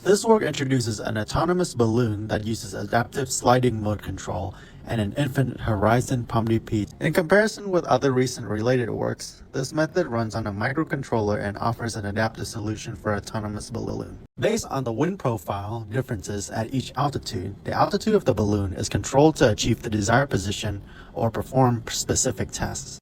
This work introduces an autonomous balloon that uses adaptive sliding mode control and an infinite horizon POMDP. In comparison with other recent related works, this method runs on a microcontroller and offers an adaptive solution for autonomous balloon. Based on the wind profile differences at each altitude, the altitude of the balloon is controlled to achieve the desired position or perform specific tasks.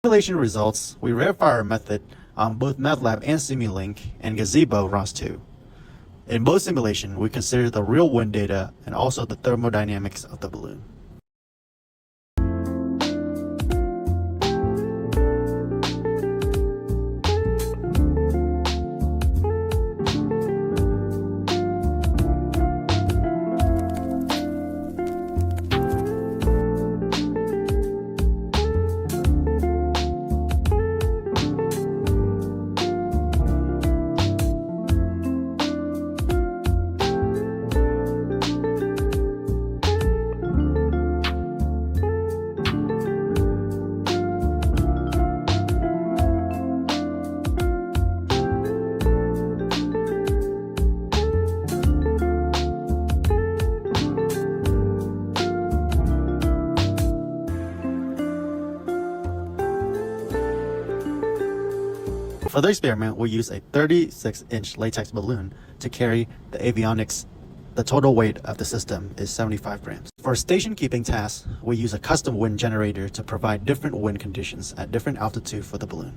Simulation results, we verify our method on both MATLAB and Simulink and Gazebo ROS2. In both simulations, we consider the real wind data and also the thermodynamics of the balloon. For the experiment, we use a 36-inch latex balloon to carry the avionics. The total weight of the system is 75 grams. For station keeping tasks, we use a custom wind generator to provide different wind conditions at different altitude for the balloon.